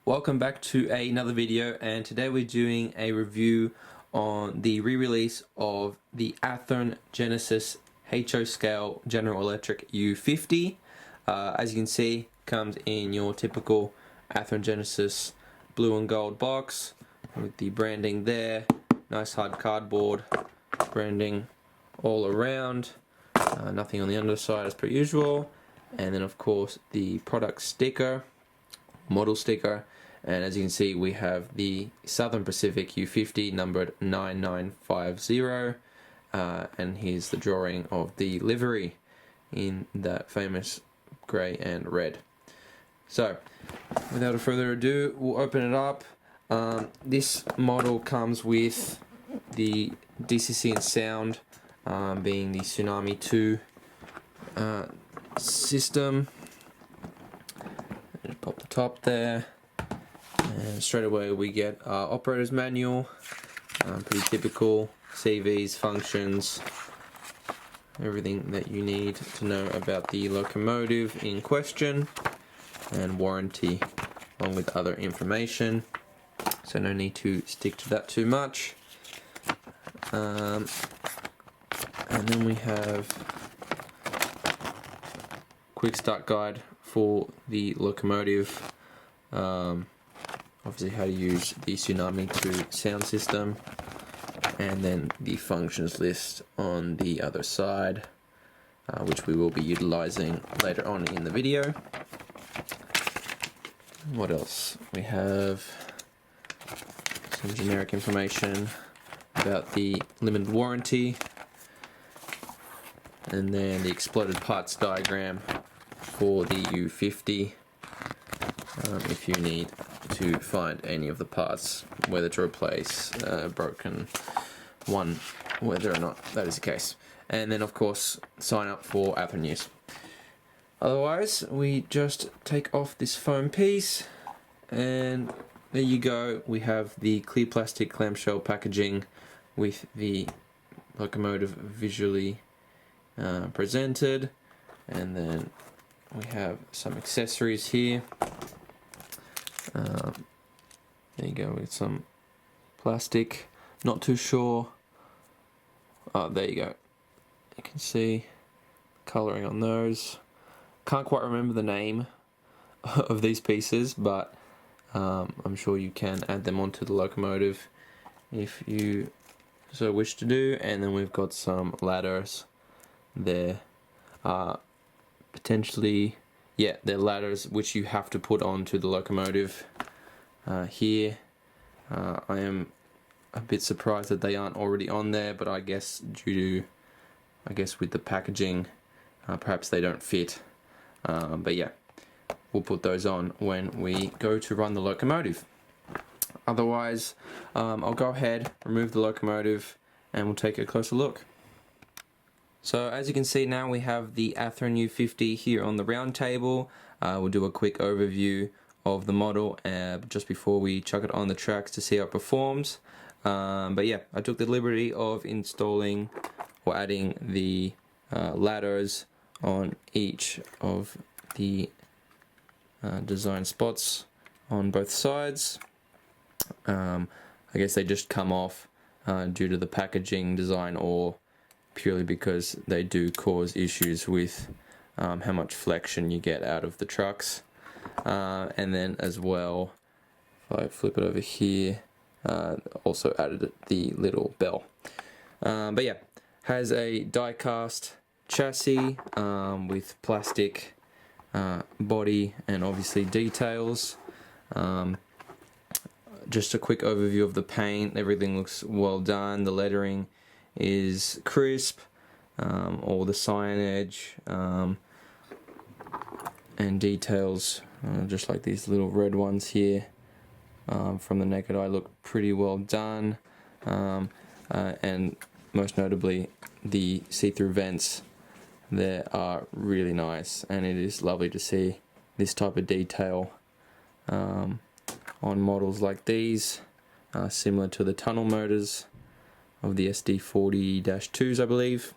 Welcome back to another video, and today we're doing a review on the re-release of the Athearn Genesis HO scale General Electric U50. As you can see, comes in your typical Athearn Genesis blue and gold box with the branding there, nice hard cardboard branding all around, nothing on the underside as per usual, and then of course the product sticker, model sticker. And as you can see, we have the Southern Pacific U50 numbered 9950, and here's the drawing of the livery in that famous grey and red. So without further ado, we'll open it up. This model comes with the DCC and sound, being the Tsunami 2 system. Just pop the top there. And straight away we get our operator's manual, pretty typical, CVs, functions, everything that you need to know about the locomotive in question, and warranty along with other information, so no need to stick to that too much. And then we have quick start guide for the locomotive, obviously how to use the Tsunami 2 sound system, and then the functions list on the other side, which we will be utilizing later on in the video. What else? We have some generic information about the limited warranty, and then the exploded parts diagram for the U50, if you need to find any of the parts, whether to replace a broken one, whether or not that is the case. And then of course sign up for Athearn News. Otherwise, we just take off this foam piece, and there you go. We have the clear plastic clamshell packaging with the locomotive visually presented, and then we have some accessories here. There you go, with some plastic, not too sure. Oh, there you go. You can see colouring on those. Can't quite remember the name of these pieces, but I'm sure you can add them onto the locomotive if you so wish to do. And then we've got some ladders there. Potentially, yeah, they're ladders which you have to put onto the locomotive. Here, I am a bit surprised that they aren't already on there, but I guess with the packaging, perhaps they don't fit. But yeah, we'll put those on when we go to run the locomotive. Otherwise, I'll go ahead, remove the locomotive, and we'll take a closer look. So as you can see now, we have the Athearn U50 here on the round table. We'll do a quick overview of the model just before we chuck it on the tracks to see how it performs. But yeah, I took the liberty of installing or adding the ladders on each of the design spots on both sides. I guess they just come off due to the packaging design, or purely because they do cause issues with how much flexion you get out of the trucks. And then as well, if I flip it over here, also added the little bell. But yeah, has a die-cast chassis with plastic body and obviously details. Just a quick overview of the paint. Everything looks well done. The lettering is crisp, all the signage and details, just like these little red ones here, from the naked eye, look pretty well done. And most notably, the see-through vents there are really nice, and it is lovely to see this type of detail on models like these, similar to the tunnel motors of the SD40-2s, I believe.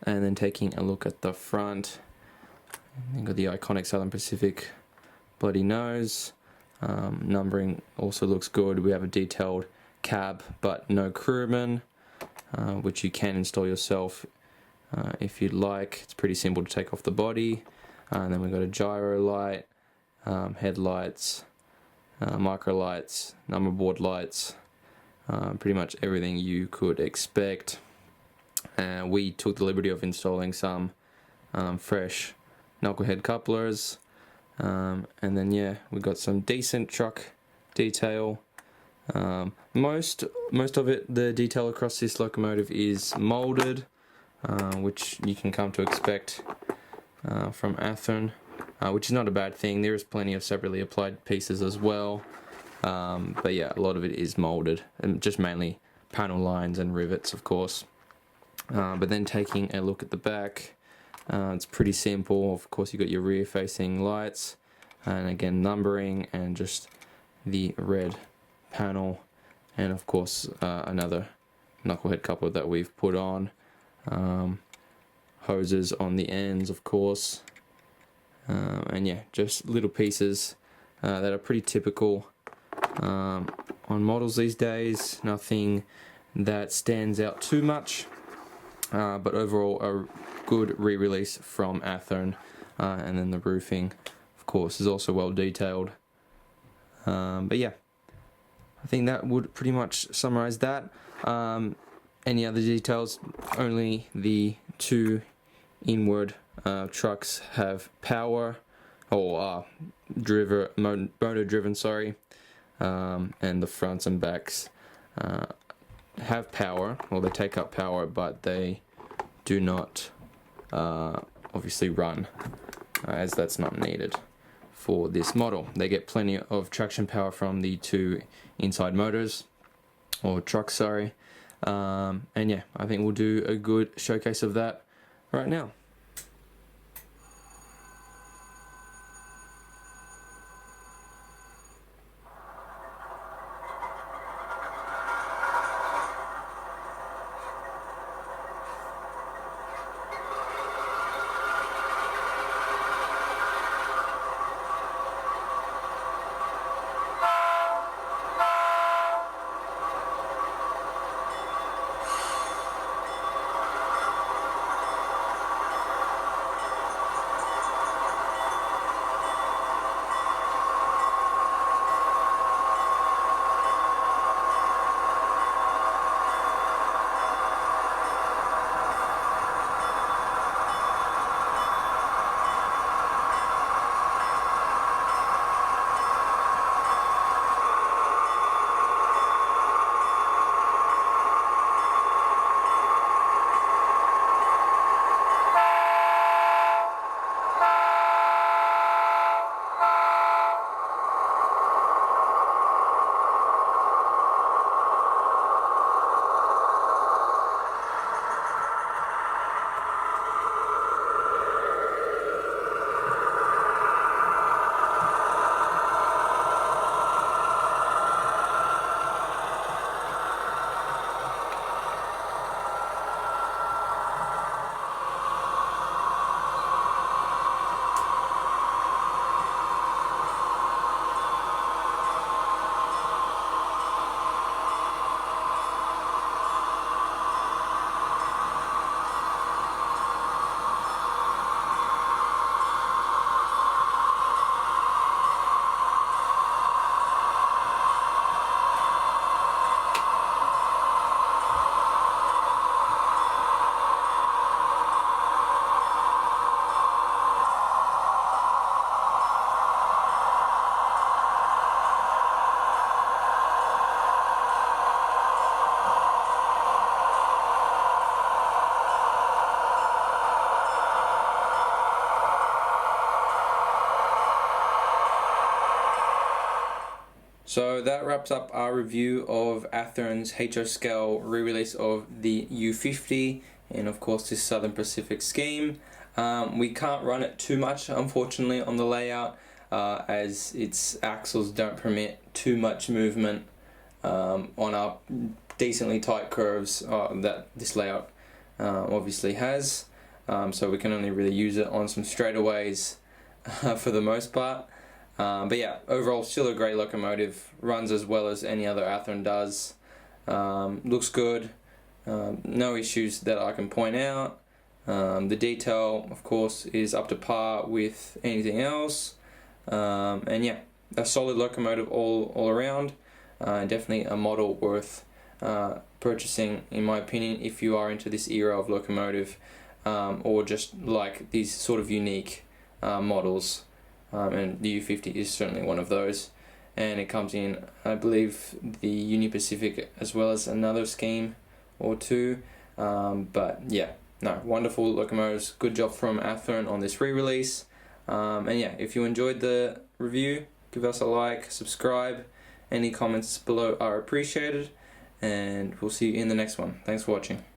And then taking a look at the front, you've got the iconic Southern Pacific bloody nose, Numbering also looks good. We have a detailed cab but no crewman, which you can install yourself if you'd like. It's pretty simple to take off the body. And then we've got a gyro light, headlights, micro lights, number board lights, pretty much everything you could expect. We took the liberty of installing some fresh knucklehead couplers, and then yeah, we got some decent truck detail. Most of it, the detail across this locomotive is molded, which you can come to expect from Athearn, which is not a bad thing. There is plenty of separately applied pieces as well, but yeah, a lot of it is molded, and just mainly panel lines and rivets, of course. But then taking a look at the back, it's pretty simple. Of course, you got your rear facing lights, and again numbering, and just the red panel, and of course another knucklehead coupler that we've put on, hoses on the ends, of course, and yeah, just little pieces that are pretty typical on models these days. Nothing that stands out too much, but overall a good re-release from Athearn. And then the roofing, of course, is also well detailed. But yeah, I think that would pretty much summarize that. Any other details? Only the two inward trucks have power, or motor driven, sorry, and the fronts and backs have power. Well, they take up power, but they do not obviously run, as that's not needed for this model. They get plenty of traction power from the two inside motors, or trucks, sorry. And yeah, I think we'll do a good showcase of that right now. So that wraps up our review of Athearn's HO scale re-release of the U50, and of course this Southern Pacific scheme. We can't run it too much, unfortunately, on the layout, as its axles don't permit too much movement on our decently tight curves that this layout obviously has. So we can only really use it on some straightaways for the most part. But yeah, overall still a great locomotive, runs as well as any other Athearn does, looks good, no issues that I can point out. The detail, of course, is up to par with anything else, and yeah, a solid locomotive all around. Definitely a model worth purchasing, in my opinion, if you are into this era of locomotive, or just like these sort of unique models. And the U50 is certainly one of those, and it comes in, I believe, the Union Pacific as well as another scheme or two. But yeah, no, wonderful locomotives. Good job from Athearn on this re-release. And yeah, if you enjoyed the review, give us a like, subscribe. Any comments below are appreciated, and we'll see you in the next one. Thanks for watching.